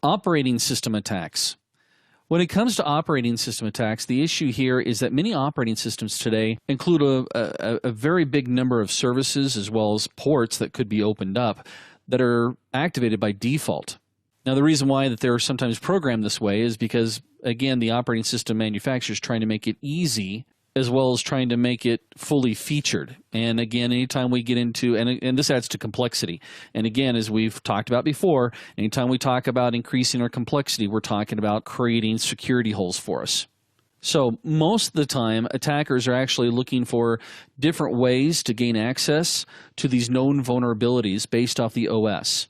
Operating system attacks. When it comes to operating system attacks, the issue here is that many operating systems today include a very big number of services as well as ports that could be opened up that are activated by default. Now, the reason why that they're sometimes programmed this way is because, again, the operating system manufacturer is trying to make it easy as well as trying to make it fully featured. And again, anytime we get into, and this adds to complexity. And again, as we've talked about before, anytime we talk about increasing our complexity, we're talking about creating security holes for us. So most of the time, attackers are actually looking for different ways to gain access to these known vulnerabilities based off the OS.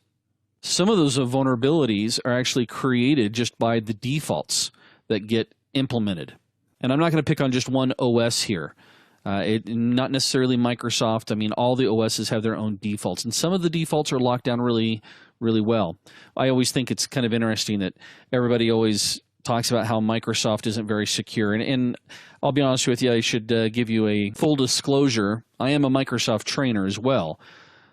Some of those vulnerabilities are actually created just by the defaults that get implemented. And I'm not going to pick on just one OS here. Not necessarily Microsoft. I mean, all the OSs have their own defaults, and some of the defaults are locked down really, really well. I always think it's kind of interesting that everybody always talks about how Microsoft isn't very secure. And I'll be honest with you, I should give you a full disclosure. I am a Microsoft trainer as well.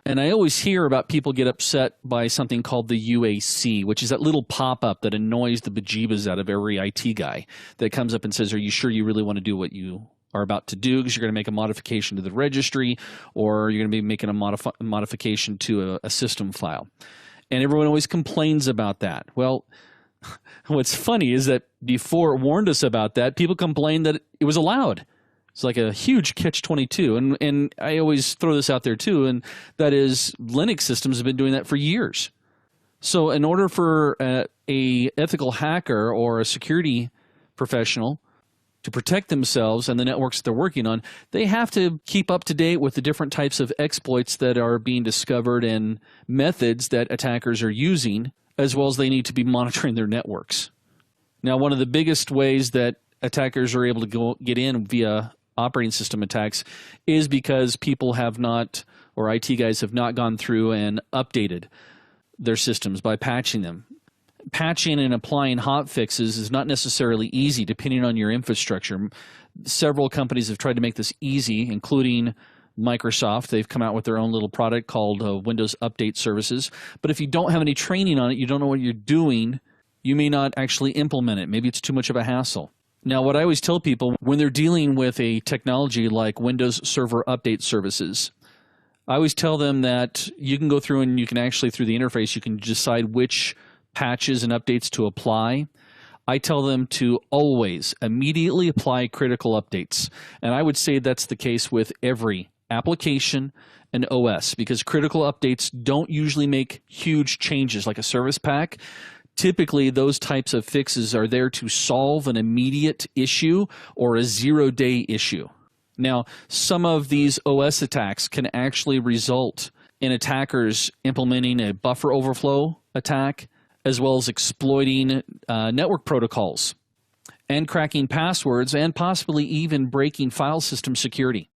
And I always hear about people get upset by something called the UAC, which is that little pop-up that annoys the bejeebas out of every IT guy that comes up and says, are you sure you really want to do what you are about to do? Because you're going to make a modification to the registry, or you're going to be making a modification to a system file. And everyone always complains about that. Well, what's funny is that before it warned us about that, people complained that it was allowed. It's like a huge catch-22, and I always throw this out there too, and that is Linux systems have been doing that for years. So in order for a ethical hacker or a security professional to protect themselves and the networks that they're working on, they have to keep up to date with the different types of exploits that are being discovered and methods that attackers are using, as well as they need to be monitoring their networks. Now, one of the biggest ways that attackers are able to get in via operating system attacks is because people have not, or IT guys have not gone through and updated their systems by patching them. Patching and applying hot fixes is not necessarily easy depending on your infrastructure. Several companies have tried to make this easy, including Microsoft. They've come out with their own little product called Windows Update Services. But if you don't have any training on it, you don't know what you're doing, you may not actually implement it. Maybe it's too much of a hassle. Now, what I always tell people when they're dealing with a technology like Windows Server Update Services, I always tell them that you can go through and you can actually, through the interface, you can decide which patches and updates to apply. I tell them to always immediately apply critical updates. And I would say that's the case with every application and OS, because critical updates don't usually make huge changes like a service pack. Typically, those types of fixes are there to solve an immediate issue or a zero-day issue. Now, some of these OS attacks can actually result in attackers implementing a buffer overflow attack, as well as exploiting network protocols and cracking passwords and possibly even breaking file system security.